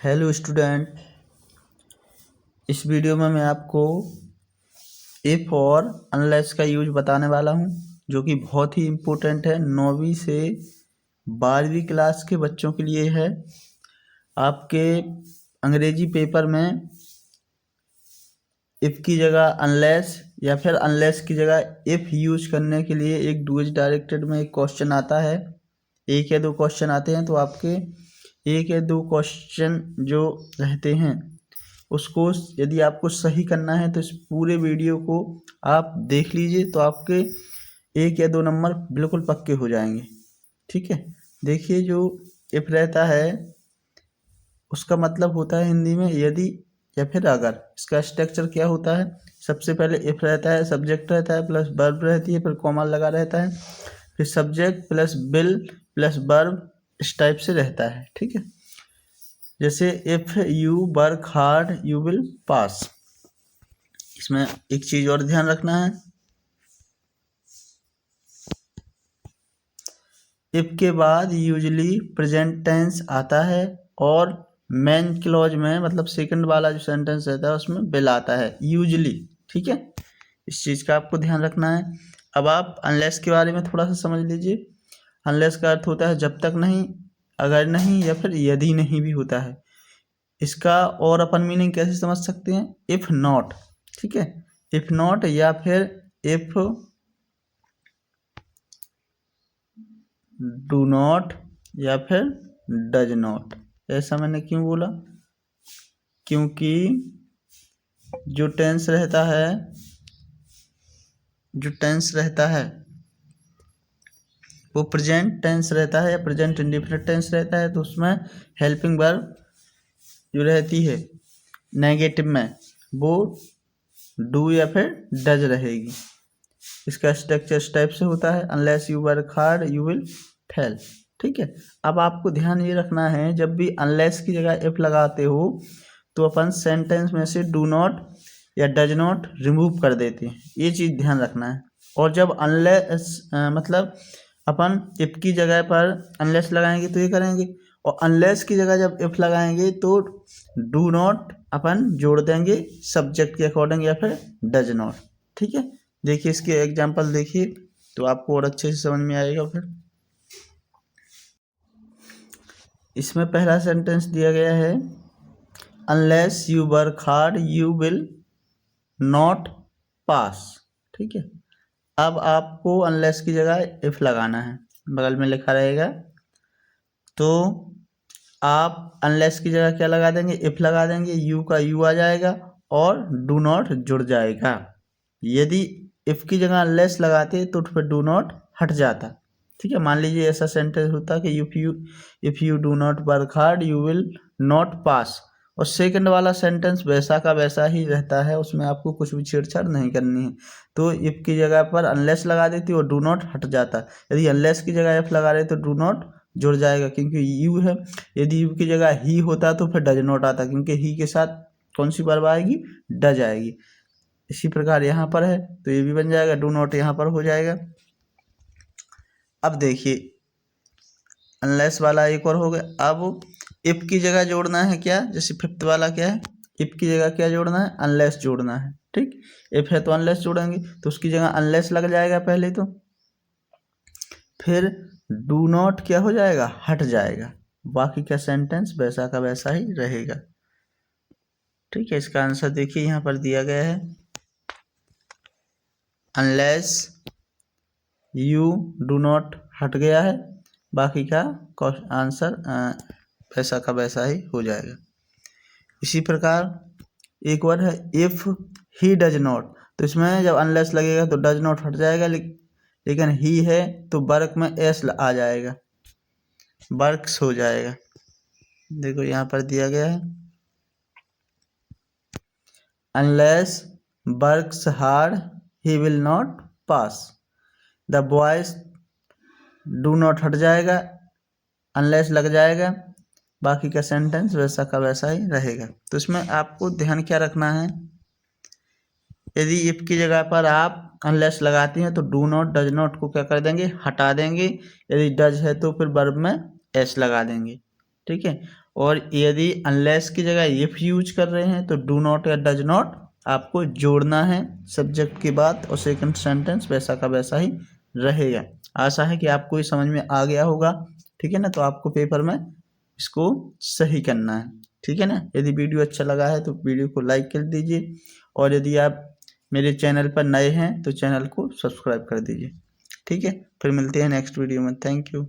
Hello student, इस video में मैं आपको इफ़ और अनलेस का यूज बताने वाला हूं, जो कि बहुत ही इम्पोर्टेंट है। 9वीं से 12वीं क्लास के बच्चों के लिए है। आपके अंग्रेजी पेपर में इफ़ की जगह अनलेस या फिर अनलेस की जगह इफ़ यूज करने के लिए एक डू इज डायरेक्टेड में एक क्वेश्चन आता है। एक या दो क्वेश्चन आते हैं, तो आपके एक या दो क्वेश्चन जो रहते हैं उसको यदि आपको सही करना है तो इस पूरे वीडियो को आप देख लीजिए, तो आपके एक या दो नंबर बिल्कुल पक्के हो जाएंगे। ठीक है, देखिए, जो इफ रहता है उसका मतलब होता है हिंदी में यदि या फिर अगर। इसका स्ट्रक्चर क्या होता है? सबसे पहले इफ रहता है, सब्जेक्ट रहता है प्लस वर्ब रहती है, फिर कॉमा लगा रहता है, फिर subject plus will plus verb, इस टाइप से रहता है। ठीक है, जैसे if you work hard you will pass. इसमें एक चीज और ध्यान रखना है, इफ के बाद यूजली प्रेजेंट टेंस आता है और मेन क्लॉज में मतलब सेकंड वाला जो सेंटेंस रहता है उसमें विल आता है यूजली। ठीक है, इस चीज का आपको ध्यान रखना है। अब आप अनलेस के बारे में थोड़ा सा समझ लीजिए। अनलेस का अर्थ होता है जब तक नहीं, अगर नहीं या फिर यदि नहीं भी होता है। इसका और अपन मीनिंग कैसे समझ सकते हैं? If not. ठीक है, इफ नॉट या फिर इफ डू नॉट या फिर डज नॉट। ऐसा मैंने क्यों बोला? क्योंकि जो टेंस रहता है वो प्रेजेंट टेंस रहता है या प्रेजेंट इंडेफिनिट टेंस रहता है, तो उसमें हेल्पिंग वर्ब जो रहती है नेगेटिव में वो डू या फिर डज रहेगी। इसका स्ट्रक्चर इस टाइप से होता है, unless you work hard you will fail. ठीक है, अब आपको ध्यान ये रखना है, जब भी अनलेस की जगह इफ लगाते हो तो अपन सेंटेंस में से डू नॉट या डज नॉट रिमूव कर देते हैं, ये चीज़ ध्यान रखना है। और जब अनलेस मतलब अपन इफ की जगह पर अनलेस लगाएंगे तो ये करेंगे, और अनलेस की जगह जब इफ लगाएंगे तो डू नॉट अपन जोड़ देंगे सब्जेक्ट के अकॉर्डिंग या फिर डज नॉट। ठीक है, देखिए इसके एग्जाम्पल देखिए तो आपको और अच्छे से समझ में आएगा। फिर इसमें पहला सेंटेंस दिया गया है, unless you work hard you will not pass. ठीक है, अब आपको अनलेस की जगह इफ लगाना है, बगल में लिखा रहेगा, तो आप अनलेस की जगह क्या लगा देंगे? इफ लगा देंगे, यू का यू आ जाएगा और डू नॉट जुड़ जाएगा। यदि इफ की जगह अनलेस लगाते तो फिर डू नॉट हट जाता। ठीक है, मान लीजिए ऐसा सेंटेंस होता कि if you do not work hard you will not pass, और सेकंड वाला सेंटेंस वैसा का वैसा ही रहता है, उसमें आपको कुछ भी छेड़छाड़ नहीं करनी है। तो इफ की जगह पर अनलेस लगा देती और डू नॉट हट जाता। यदि अनलेस की जगह इफ लगा रहे तो डू नॉट जुड़ जाएगा क्योंकि यू है। यदि यू की जगह ही होता तो फिर डज नॉट आता, क्योंकि ही के साथ कौन सी वर्ब आएगी? डज आएगी। इसी प्रकार यहाँ पर है तो ये भी बन जाएगा, डू नॉट यहाँ पर हो जाएगा। अब देखिए अनलेस वाला एक और हो गया। अब इफ की जगह जोड़ना है क्या? जैसे फिफ्थ वाला क्या है, इफ की जगह क्या जोड़ना है? अनलेस जोड़ना है। ठीक, इफ है तो अनलेस जोड़ेंगे, तो उसकी जगह अनलेस लग जाएगा पहले, तो फिर डू नॉट क्या हो जाएगा? हट जाएगा। बाकी का सेंटेंस वैसा का वैसा ही रहेगा। ठीक है, इसका आंसर देखिए यहाँ पर दिया गया है, अनलेस यू डू नॉट हट गया है, बाकी का आंसर वैसा का वैसा ही हो जाएगा। इसी प्रकार एक वर्ड है इफ ही डज नॉट, तो इसमें जब अनलेस लगेगा तो डज नॉट हट जाएगा, लेकिन ही है तो वर्क में एस आ जाएगा, वर्क्स हो जाएगा। देखो यहाँ पर दिया गया है, unless works hard he will not pass. The boys do not हट जाएगा, अनलेस लग जाएगा, बाकी का सेंटेंस वैसा का वैसा ही रहेगा। तो इसमें आपको ध्यान क्या रखना है, यदि इफ की जगह पर आप अनलेस लगाती हैं तो डू नॉट डज नॉट को क्या कर देंगे? हटा देंगे। यदि डज है तो फिर वर्ब में एस लगा देंगे। ठीक है, और यदि अनलेस की जगह इफ यूज कर रहे हैं तो डू नॉट या डज नॉट आपको जोड़ना है सब्जेक्ट के बाद, और सेकंड सेंटेंस वैसा का वैसा ही रहेगा। आशा है कि आपको ये समझ में आ गया होगा, ठीक है ना। तो आपको पेपर में इसको सही करना है, ठीक है ना। यदि वीडियो अच्छा लगा है तो वीडियो को लाइक कर दीजिए, और यदि आप मेरे चैनल पर नए हैं तो चैनल को सब्सक्राइब कर दीजिए, ठीक है। फिर मिलते हैं नेक्स्ट वीडियो में। Thank you.